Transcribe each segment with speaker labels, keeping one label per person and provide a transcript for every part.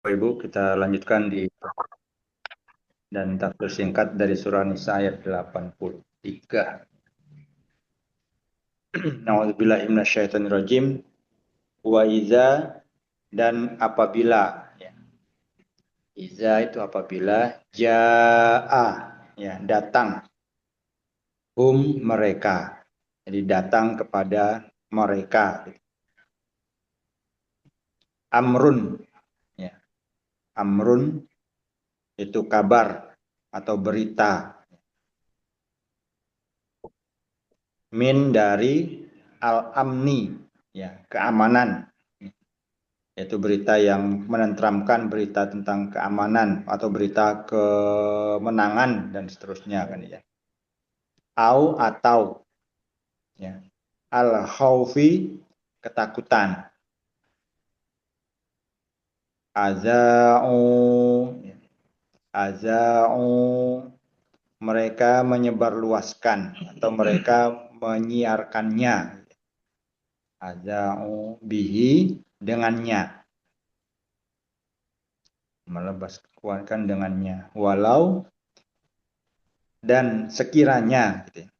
Speaker 1: Ibu, kita lanjutkan dan tafsir singkat dari surah Nisa ayat 83. Nauzubillahi minasyaitonirrajim. Wa iza dan apabila, ya. Iza itu apabila jaa, ya, datang mereka. Jadi datang kepada mereka. Amrun, ya. Amrun itu kabar atau berita. Min dari al-amni, ya, keamanan, yaitu berita yang menenteramkan, berita tentang keamanan atau berita kemenangan dan seterusnya kan ya. Atau ya, al-khaufi, ketakutan. Aza'u, ya. Aza'u, mereka menyebarluaskan atau mereka menyiarkannya. Aza'u bihi, dengannya, melebas kekuatan dengannya, walau dan sekiranya gitu ya,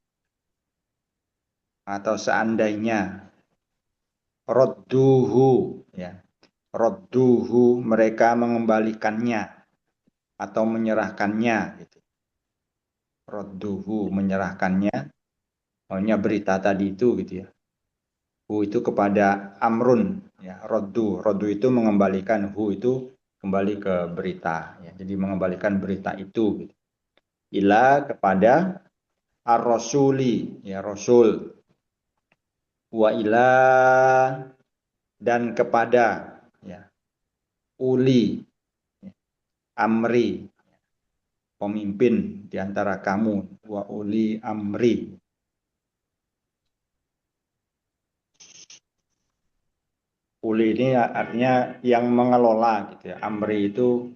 Speaker 1: atau seandainya rodduhu, ya, rodduhu, mereka mengembalikannya atau menyerahkannya gitu. Rodduhu, menyerahkannya, maunya berita tadi itu gitu ya. Hu itu kepada amrun, ya. Roddu itu mengembalikan, hu itu kembali ke berita, ya. Jadi mengembalikan berita itu gitu. Ila, kepada ar-rasuli, ya, rasul. Wa ila, dan kepada, ya, uli, ya, amri, pemimpin di antara kamu. Wa uli amri, uli ini artinya yang mengelola gitu ya. Amri itu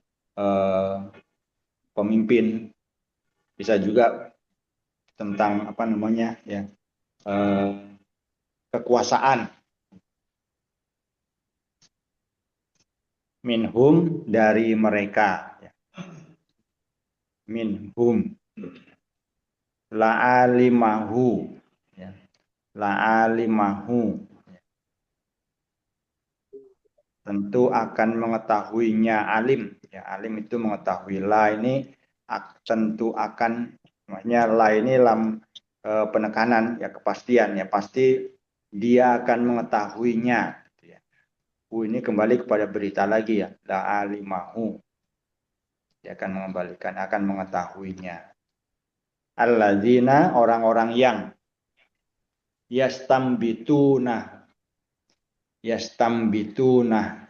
Speaker 1: pemimpin, bisa juga tentang apa namanya ya, eh, kekuasaan. Minhum, dari mereka, ya. Minhum, la'alimahu, ya. La'alimahu, tentu akan mengetahuinya. Alim, ya, alim itu mengetahui. La ini tentu akan, maknanya la ini lam penekanan, ya, kepastian, ya, pasti dia akan mengetahuinya gitu ya. Ini kembali kepada berita lagi, ya, la alimahu, dia akan mengembalikan, akan mengetahuinya. Alladzina, orang-orang yang yastambituna, yastambituna,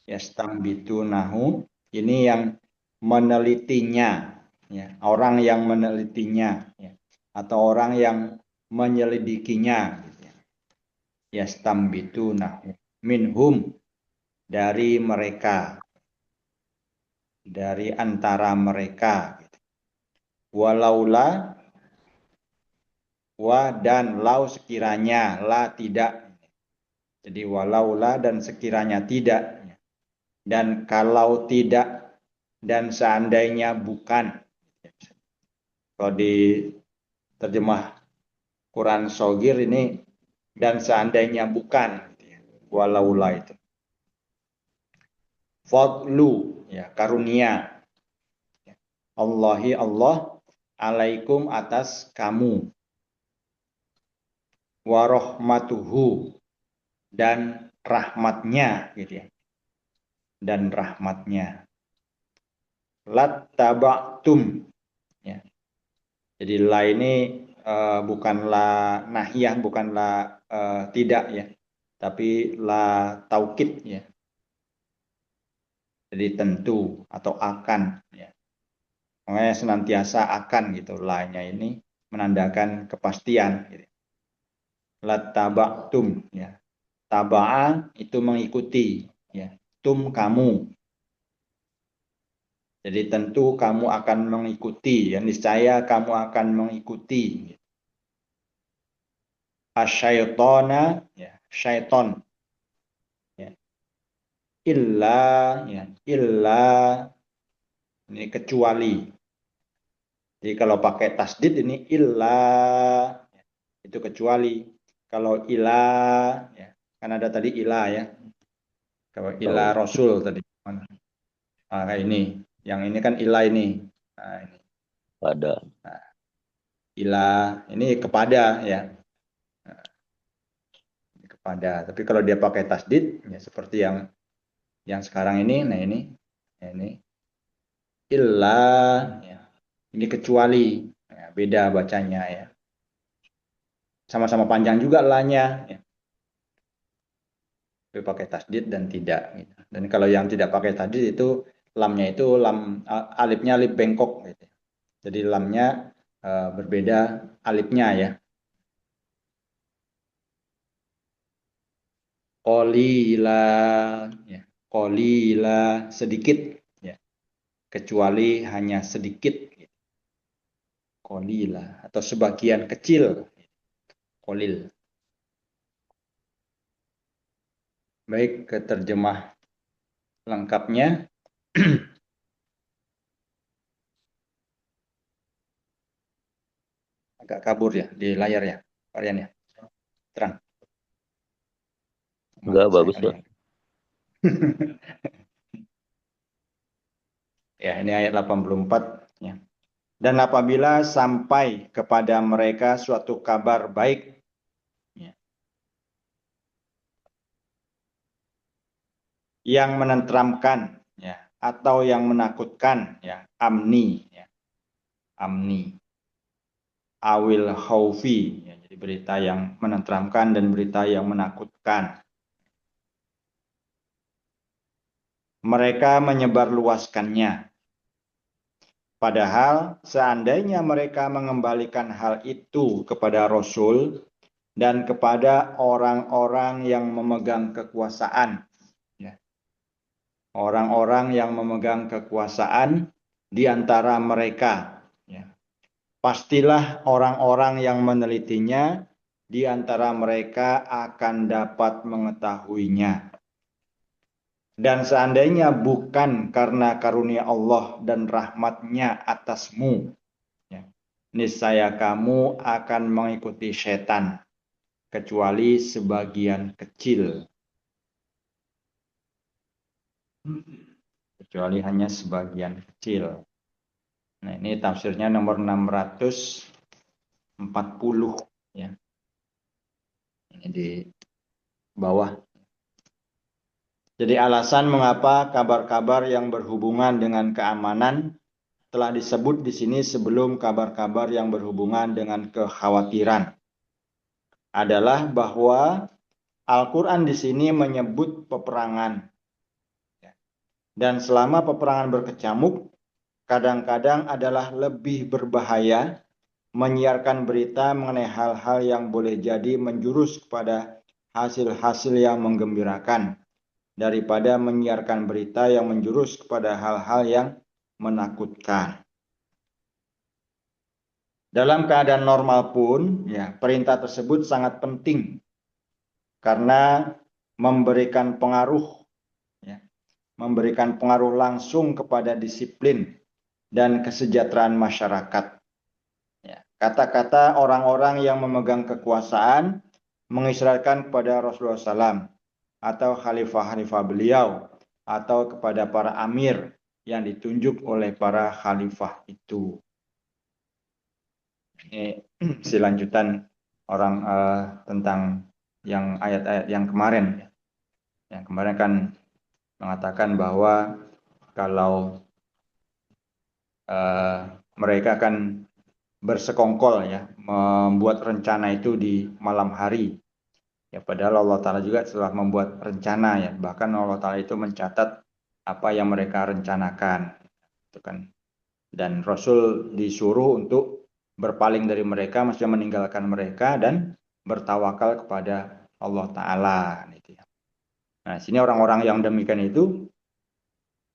Speaker 1: yastambitunahu, ini yang menelitinya, ya, orang yang menelitinya, ya, atau orang yang menyelidikinya gitu ya. Yastambitunahu minhum, dari mereka, dari antara mereka gitu. Walaula, wa dan lau sekiranya, la tidak. Jadi walaula dan sekiranya tidak, dan kalau tidak, dan seandainya bukan. Kalau di terjemah Quran Shogir ini, dan seandainya bukan, walaula itu. Fadlu, ya, karunia. Allahi, Allah, alaikum, atas kamu. Warohmatuhu, dan rahmatnya gitu ya. Dan rahmatnya. Lattaba'tum, ya. Jadi la ini bukanlah nahiyah, bukanlah tidak ya, tapi la taukid ya. Jadi tentu atau akan ya. Makanya senantiasa akan gitu, la-nya ini menandakan kepastian gitu. Lattaba'tum, ya. Taba'a itu mengikuti, ya. Tum, kamu. Jadi tentu kamu akan mengikuti, yang niscaya kamu akan mengikuti. Asyaitona, ya, syaiton, ya. illa, ya, illa ini kecuali. Jadi kalau pakai tasdid ini illa, itu kecuali. Kalau ila, ya, kan ada tadi ila ya. Kalau ila
Speaker 2: Tahu.
Speaker 1: rasul tadi. Nah, kayak ini. Yang ini kan ila ini. Nah, ini.
Speaker 2: Pada.
Speaker 1: Nah, ila ini kepada ya. Kepada. Tapi kalau dia pakai tasdid ya seperti yang sekarang ini, nah ini illa, ya. Ini kecuali. Ya, beda bacanya ya. Sama-sama panjang juga lanya. Ya. Tapi pakai tasdid dan tidak. Gitu. Dan kalau yang tidak pakai tasdid itu lamnya itu alifnya alif bengkok. Gitu. Jadi lamnya berbeda alifnya ya. Qalila, ya. Qalila sedikit, ya. Kecuali hanya sedikit. Gitu. Qalila atau sebagian kecil. Qalil. Baik, ke terjemah lengkapnya. Agak kabur ya di layar ya, varian ya. Terang.
Speaker 2: Enggak,
Speaker 1: Mata saya
Speaker 2: bagus
Speaker 1: kali
Speaker 2: lah.
Speaker 1: ya. Ya, ini ayat 84 ya. Dan apabila sampai kepada mereka suatu kabar baik, ya, yang menenteramkan ya, atau yang menakutkan ya, amni ya, amni awil khaufi ya, jadi berita yang menenteramkan dan berita yang menakutkan. Mereka menyebarluaskannya. Padahal seandainya mereka mengembalikan hal itu kepada Rasul dan kepada orang-orang yang memegang kekuasaan, ya, orang-orang yang memegang kekuasaan di antara mereka, ya, pastilah orang-orang yang menelitinya di antara mereka akan dapat mengetahuinya. Dan seandainya bukan karena karunia Allah dan rahmatnya atasmu, ya, niscaya kamu akan mengikuti setan, kecuali sebagian kecil. Kecuali hanya sebagian kecil. Nah, ini tafsirnya nomor 640 ya. Ini di bawah. Jadi alasan mengapa kabar-kabar yang berhubungan dengan keamanan telah disebut di sini sebelum kabar-kabar yang berhubungan dengan kekhawatiran adalah bahwa Al-Quran di sini menyebut peperangan. Dan selama peperangan berkecamuk, kadang-kadang adalah lebih berbahaya menyiarkan berita mengenai hal-hal yang boleh jadi menjurus kepada hasil-hasil yang menggembirakan daripada menyiarkan berita yang menjurus kepada hal-hal yang menakutkan. Dalam keadaan normal pun, ya, perintah tersebut sangat penting karena memberikan pengaruh, ya, memberikan pengaruh langsung kepada disiplin dan kesejahteraan masyarakat. Ya, kata-kata orang-orang yang memegang kekuasaan mengisyaratkan kepada Rasulullah SAW atau khalifah-khalifah beliau atau kepada para amir yang ditunjuk oleh para khalifah itu. Ini selanjutan orang tentang yang ayat-ayat yang kemarin. Yang kemarin kan mengatakan bahwa kalau mereka akan bersekongkol ya, membuat rencana itu di malam hari. Ya, padahal Allah Ta'ala juga telah membuat rencana ya. Bahkan Allah Ta'ala itu mencatat apa yang mereka rencanakan. Itu kan. Dan Rasul disuruh untuk berpaling dari mereka, maksudnya meninggalkan mereka dan bertawakal kepada Allah Ta'ala. Gitu ya. Nah, sini orang-orang yang demikian itu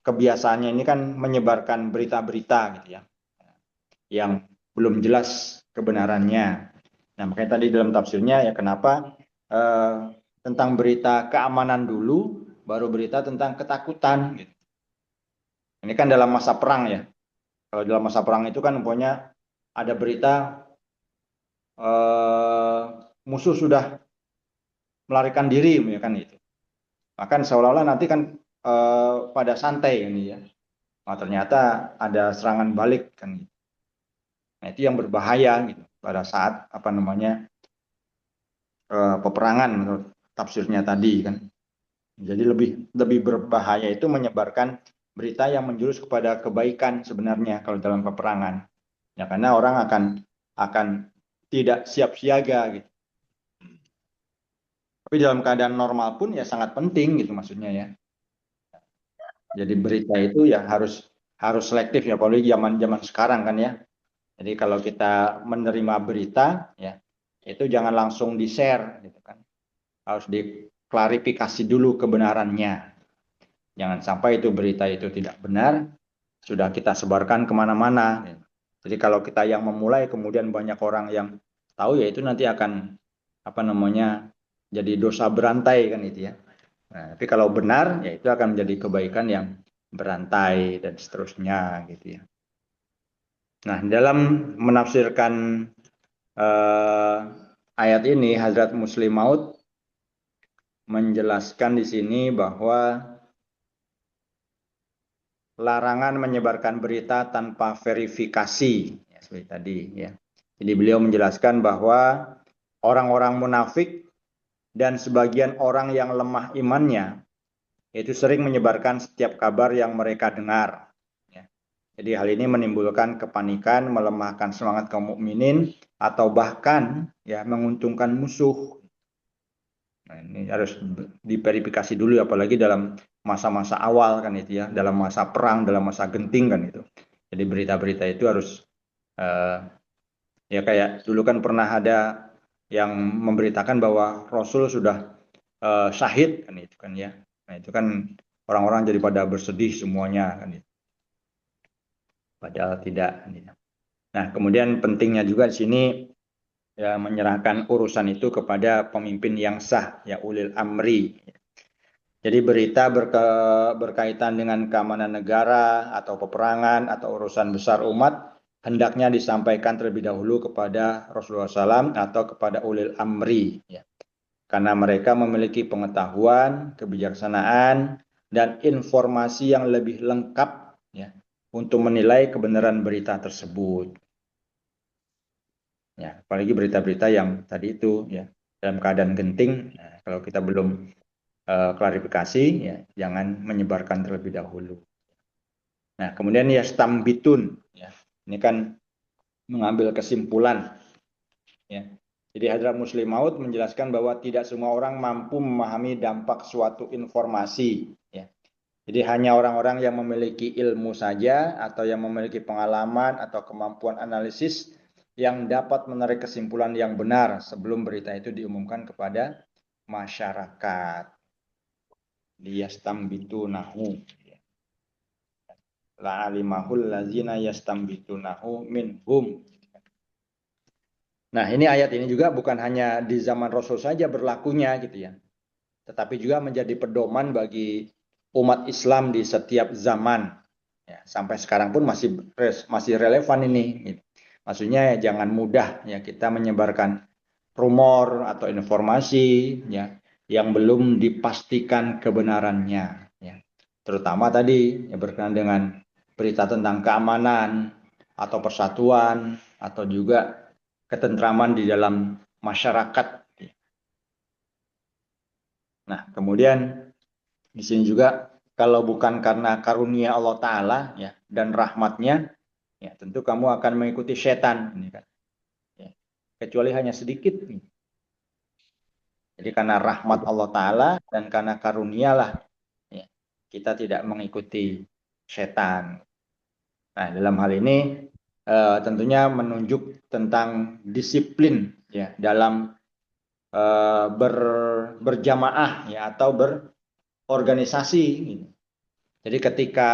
Speaker 1: kebiasaannya ini kan menyebarkan berita-berita gitu ya, yang belum jelas kebenarannya. Nah, makanya tadi dalam tafsirnya ya kenapa tentang berita keamanan dulu, baru berita tentang ketakutan gitu. Ini kan dalam masa perang ya. Kalau dalam masa perang itu kan pokoknya ada berita musuh sudah melarikan diri ya kan itu. Bahkan seolah-olah nanti kan pada santai ini ya. Nah, ternyata ada serangan balik kan gitu. Nah, itu yang berbahaya gitu pada saat apa namanya peperangan menurut tafsirnya tadi kan. Jadi lebih lebih berbahaya itu menyebarkan berita yang menjurus kepada kebaikan sebenarnya kalau dalam peperangan. Ya karena orang akan tidak siap siaga gitu. Tapi dalam keadaan normal pun ya sangat penting gitu maksudnya ya. Jadi berita itu ya harus selektif ya, apalagi zaman-zaman sekarang kan ya. Jadi kalau kita menerima berita ya itu jangan langsung di-share gitu kan. Harus diklarifikasi dulu kebenarannya. Jangan sampai itu berita itu tidak benar, sudah kita sebarkan kemana-mana. Jadi kalau kita yang memulai kemudian banyak orang yang tahu ya itu nanti akan apa namanya jadi dosa berantai kan itu ya. Nah, tapi kalau benar ya itu akan menjadi kebaikan yang berantai dan seterusnya gitu ya. Nah, dalam menafsirkan eh, ayat ini Hazrat Muslim Maud menjelaskan di sini bahwa larangan menyebarkan berita tanpa verifikasi ya, seperti tadi ya. Jadi beliau menjelaskan bahwa orang-orang munafik dan sebagian orang yang lemah imannya itu sering menyebarkan setiap kabar yang mereka dengar. Ya. Jadi hal ini menimbulkan kepanikan, melemahkan semangat kaum mukminin atau bahkan ya menguntungkan musuh. Nah, ini harus diverifikasi dulu apalagi dalam masa-masa awal kan itu ya, dalam masa perang, dalam masa genting kan itu. Jadi berita-berita itu harus ya kayak dulu kan pernah ada yang memberitakan bahwa Rasul sudah syahid kan itu kan ya. Nah, itu kan orang-orang jadi pada bersedih semuanya kan itu. Padahal tidak kan itu. Nah, kemudian pentingnya juga di sini ya menyerahkan urusan itu kepada pemimpin yang sah ya ulil amri. Jadi berita berkaitan dengan keamanan negara atau peperangan atau urusan besar umat hendaknya disampaikan terlebih dahulu kepada Rasulullah SAW atau kepada ulil amri, ya. Karena mereka memiliki pengetahuan, kebijaksanaan, dan informasi yang lebih lengkap, ya, untuk menilai kebenaran berita tersebut. Ya, apalagi berita-berita yang tadi itu, ya, dalam keadaan genting, nah, kalau kita belum klarifikasi, ya, jangan menyebarkan terlebih dahulu. Nah, kemudian ya stambitun, ya, ini kan mengambil kesimpulan, ya. Jadi Hadrat Muslim Maud menjelaskan bahwa tidak semua orang mampu memahami dampak suatu informasi, ya. Jadi hanya orang-orang yang memiliki ilmu saja atau yang memiliki pengalaman atau kemampuan analisis yang dapat menarik kesimpulan yang benar sebelum berita itu diumumkan kepada masyarakat. Liyastambitunahu. La'alimahul lazina yastambitunahu minhum. Nah, ini ayat ini juga bukan hanya di zaman Rasul saja berlakunya gitu ya. Tetapi juga menjadi pedoman bagi umat Islam di setiap zaman. Ya, sampai sekarang pun masih relevan ini. Gitu. Maksudnya ya, jangan mudah ya kita menyebarkan rumor atau informasi ya yang belum dipastikan kebenarannya ya. Terutama tadi ya berkenaan dengan berita tentang keamanan atau persatuan atau juga ketentraman di dalam masyarakat. Nah, kemudian di sini juga kalau bukan karena karunia Allah Ta'ala ya dan rahmatnya, ya tentu kamu akan mengikuti setan ini kan. Ya, kecuali hanya sedikit. Jadi karena rahmat Allah Ta'ala dan karena karunia lah ya, kita tidak mengikuti setan. Nah, dalam hal ini tentunya menunjuk tentang disiplin ya dalam berjamaah ya atau berorganisasi. Jadi ketika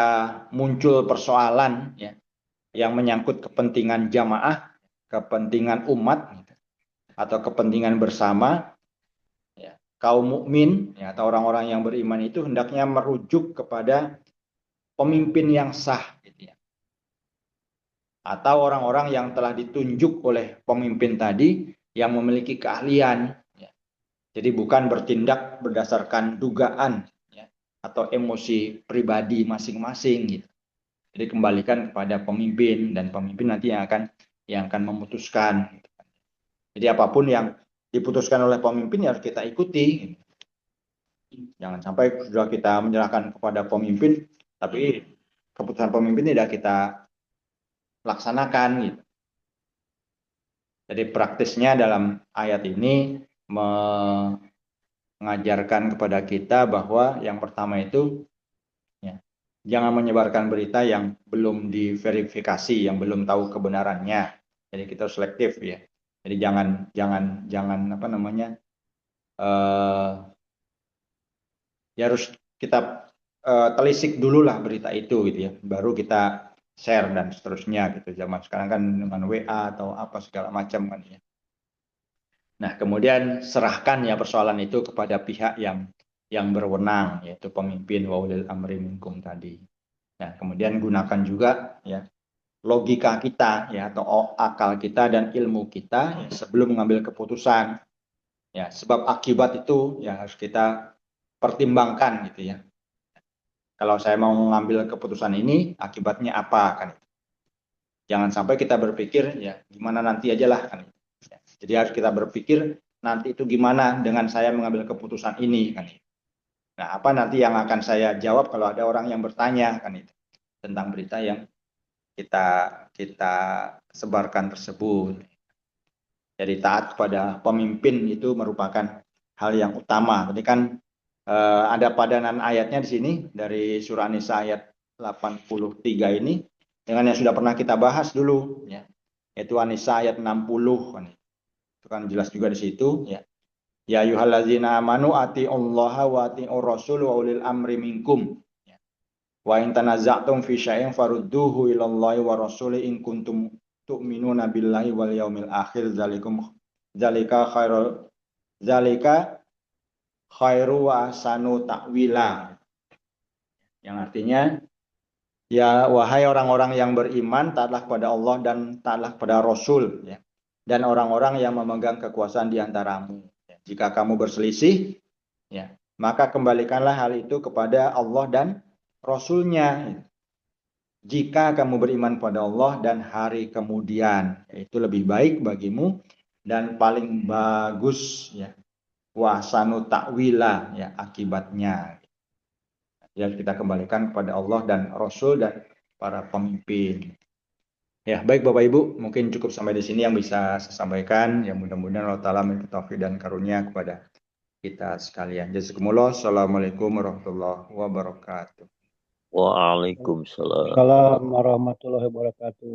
Speaker 1: muncul persoalan ya yang menyangkut kepentingan jamaah, kepentingan umat gitu, atau kepentingan bersama, ya, kaum mukmin ya, atau orang-orang yang beriman itu hendaknya merujuk kepada pemimpin yang sah gitu ya. Atau orang-orang yang telah ditunjuk oleh pemimpin tadi yang memiliki keahlian ya. Jadi bukan bertindak berdasarkan dugaan ya, atau emosi pribadi masing-masing gitu. Jadi kembalikan kepada pemimpin dan pemimpin nanti yang akan memutuskan. Jadi apapun yang diputuskan oleh pemimpin ya harus kita ikuti. Jangan sampai sudah kita menyerahkan kepada pemimpin, tapi keputusan pemimpin tidak kita laksanakan gitu. Jadi praktisnya dalam ayat ini mengajarkan kepada kita bahwa yang pertama itu ya, jangan menyebarkan berita yang belum diverifikasi, yang belum tahu kebenarannya. Jadi kita selektif ya. Jadi jangan apa namanya ya harus kita telisik dulu lah berita itu gitu ya. Baru kita share dan seterusnya gitu. Zaman sekarang kan dengan WA atau apa segala macam kan ya. Nah, kemudian serahkan ya persoalan itu kepada pihak yang berwenang, yaitu pemimpin wa ulil amri minkum tadi. Nah, kemudian gunakan juga ya logika kita ya atau akal kita dan ilmu kita ya, sebelum mengambil keputusan. Ya, sebab akibat itu ya harus kita pertimbangkan gitu ya. Kalau saya mau mengambil keputusan ini, akibatnya apa kan? Jangan sampai kita berpikir ya gimana nanti aja lah kan. Jadi harus kita berpikir nanti itu gimana dengan saya mengambil keputusan ini kan. Nah, apa nanti yang akan saya jawab kalau ada orang yang bertanya kan itu tentang berita yang kita kita sebarkan tersebut. Jadi taat kepada pemimpin itu merupakan hal yang utama. Tadi kan ada padanan ayatnya di sini dari surah An-Nisa ayat 83 ini dengan yang sudah pernah kita bahas dulu ya. Yaitu An-Nisa ayat 60 kan. Itu kan jelas juga di situ ya. Ya ayyuhallazina amanu atiullaha wa atiur rasul wa ulil amri minkum. Ya. Wa in tanaza'tum fi syai'in farudduhu ilallahi wa rasuli in kuntum tu'minuna billahi wal yaumil akhir zalika khairul zalika khairu wa ahsanu ta'wila. Yang artinya ya wahai orang-orang yang beriman taatlah kepada Allah dan taatlah kepada Rasul ya. Dan orang-orang yang memegang kekuasaan di antaramu. Ya. Jika kamu berselisih ya, maka kembalikanlah hal itu kepada Allah dan Rasul-Nya. Jika kamu beriman pada Allah dan hari kemudian, itu lebih baik bagimu dan paling bagus ya. Wahsanu takwila ya akibatnya. Ya kita kembalikan kepada Allah dan Rasul dan para pemimpin. Ya, baik Bapak Ibu, mungkin cukup sampai di sini yang bisa saya sampaikan. Ya mudah-mudahan Allah Ta'ala memberi taufik dan karunia kepada kita sekalian. Jazakumullah. Assalamualaikum warahmatullahi wabarakatuh.
Speaker 2: Waalaikumsalam.
Speaker 3: Assalamualaikum warahmatullahi wabarakatuh.